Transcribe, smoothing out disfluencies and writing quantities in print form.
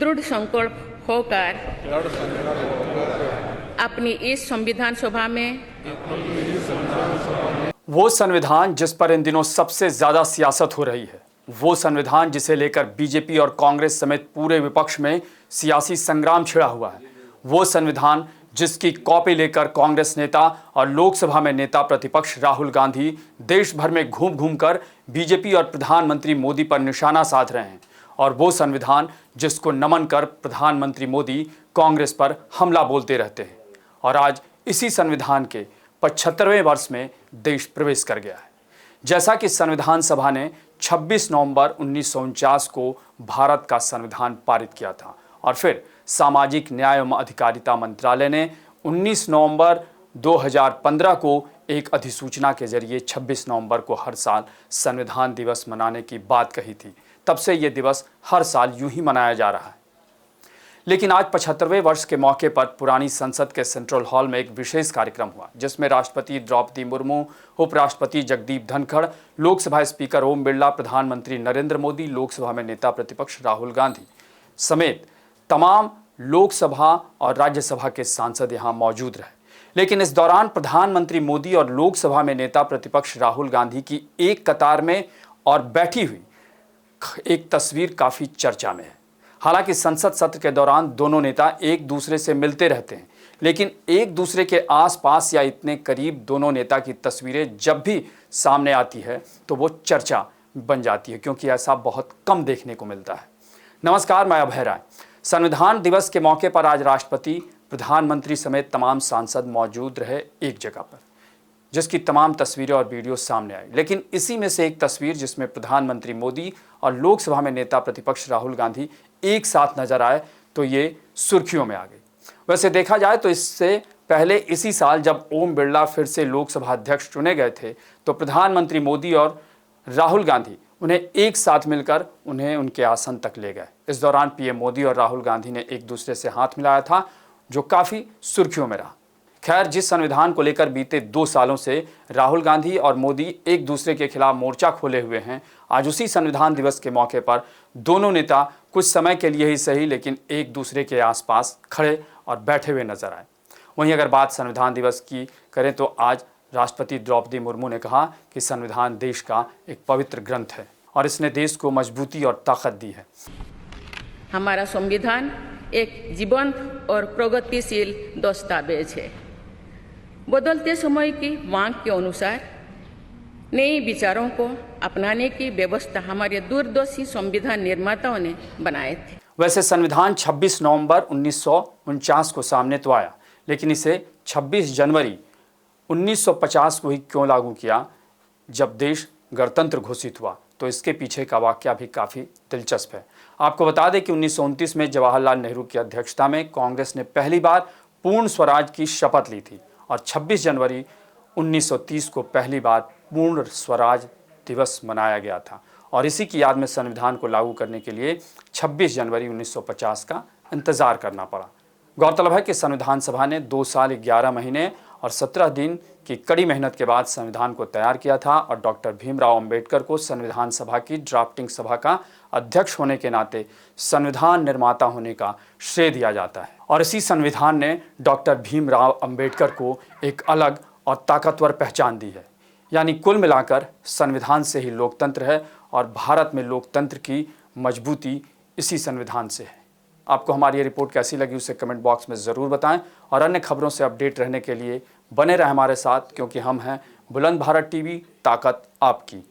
दृढ़ संकल्प होकर अपनी इस संविधान सभा में वो संविधान जिस पर इन दिनों सबसे ज्यादा सियासत हो रही है, वो संविधान जिसे लेकर बीजेपी और कांग्रेस समेत पूरे विपक्ष में सियासी संग्राम छिड़ा हुआ है, वो संविधान जिसकी कॉपी लेकर कांग्रेस नेता और लोकसभा में नेता प्रतिपक्ष राहुल गांधी देश भर में घूम घूम कर बीजेपी और प्रधानमंत्री मोदी पर निशाना साध रहे हैं, और वो संविधान जिसको नमन कर प्रधानमंत्री मोदी कांग्रेस पर हमला बोलते रहते हैं। और आज इसी संविधान के 75वें वर्ष में देश प्रवेश कर गया है। जैसा कि संविधान सभा ने 26 नवंबर 1949 को भारत का संविधान पारित किया था, और फिर सामाजिक न्याय एवं अधिकारिता मंत्रालय ने 19 नवंबर 2015 को एक अधिसूचना के जरिए 26 नवंबर को हर साल संविधान दिवस मनाने की बात कही थी। तब से ये दिवस हर साल यूं ही मनाया जा रहा है। लेकिन आज 75वें वर्ष के मौके पर पुरानी संसद के सेंट्रल हॉल में एक विशेष कार्यक्रम हुआ, जिसमें राष्ट्रपति द्रौपदी मुर्मू, उपराष्ट्रपति जगदीप धनखड़, लोकसभा स्पीकर ओम बिरला, प्रधानमंत्री नरेंद्र मोदी, लोकसभा में नेता प्रतिपक्ष राहुल गांधी समेत तमाम लोकसभा और राज्यसभा के सांसद यहां मौजूद रहे। लेकिन इस दौरान प्रधानमंत्री मोदी और लोकसभा में नेता प्रतिपक्ष राहुल गांधी की एक कतार में और बैठी हुई एक तस्वीर काफी चर्चा में है। हालांकि संसद सत्र के दौरान दोनों नेता एक दूसरे से मिलते रहते हैं, लेकिन एक दूसरे के आसपास या इतने करीब दोनों नेता की तस्वीरें जब भी सामने आती है तो वो चर्चा बन जाती है, क्योंकि ऐसा बहुत कम देखने को मिलता है। नमस्कार, मैं अभय राय। संविधान दिवस के मौके पर आज राष्ट्रपति, प्रधानमंत्री समेत तमाम सांसद मौजूद रहे एक जगह पर, जिसकी तमाम तस्वीरें और वीडियो सामने आई। लेकिन इसी में से एक तस्वीर जिसमें प्रधानमंत्री मोदी और लोकसभा में नेता प्रतिपक्ष राहुल गांधी एक साथ नजर आए तो ये सुर्खियों में आ गई। वैसे देखा जाए तो इससे पहले इसी साल जब ओम बिरला फिर से लोकसभा अध्यक्ष चुने गए थे तो प्रधानमंत्री मोदी और राहुल गांधी उन्हें एक साथ मिलकर उन्हें उनके आसन तक ले गए। इस दौरान पीएम मोदी और राहुल गांधी ने एक दूसरे से हाथ मिलाया था, जो काफी सुर्खियों में रहा। खैर, जिस संविधान को लेकर बीते 2 सालों से राहुल गांधी और मोदी एक दूसरे के खिलाफ मोर्चा खोले हुए हैं, आज उसी संविधान दिवस के मौके पर दोनों नेता कुछ समय के लिए ही सही लेकिन एक दूसरे के आसपास खड़े और बैठे हुए नजर आए। वहीं अगर बात संविधान दिवस की करें तो आज राष्ट्रपति द्रौपदी मुर्मू ने कहा कि संविधान देश का एक पवित्र ग्रंथ है और इसने देश को मजबूती और ताकत दी है। हमारा संविधान एक जीवंत और प्रगतिशील दस्तावेज है। बदलते समय की मांग के अनुसार नए विचारों को अपनाने की व्यवस्था हमारे दूरदर्शी संविधान निर्माताओं ने बनाए थे। वैसे संविधान 26 नवंबर 1949 को सामने तो आया, लेकिन इसे 26 जनवरी 1950 को ही क्यों लागू किया जब देश गणतंत्र घोषित हुआ, तो इसके पीछे का वाकया भी काफ़ी दिलचस्प है। आपको बता दें कि 1929 में जवाहरलाल नेहरू की अध्यक्षता में कांग्रेस ने पहली बार पूर्ण स्वराज की शपथ ली थी और 26 जनवरी 1930 को पहली बार पूर्ण स्वराज दिवस मनाया गया था, और इसी की याद में संविधान को लागू करने के लिए 26 जनवरी 1950 का इंतजार करना पड़ा। गौरतलब है कि संविधान सभा ने 2 साल 11 महीने और 17 दिन की कड़ी मेहनत के बाद संविधान को तैयार किया था, और डॉक्टर भीमराव अंबेडकर को संविधान सभा की ड्राफ्टिंग सभा का अध्यक्ष होने के नाते संविधान निर्माता होने का श्रेय दिया जाता है। और इसी संविधान ने डॉक्टर भीमराव अंबेडकर को एक अलग और ताकतवर पहचान दी है। यानी कुल मिलाकर संविधान से ही लोकतंत्र है, और भारत में लोकतंत्र की मजबूती इसी संविधान से है। आपको हमारी ये रिपोर्ट कैसी लगी उसे कमेंट बॉक्स में ज़रूर बताएं, और अन्य खबरों से अपडेट रहने के लिए बने रहें हमारे साथ, क्योंकि हम हैं बुलंद भारत टीवी, ताकत आपकी।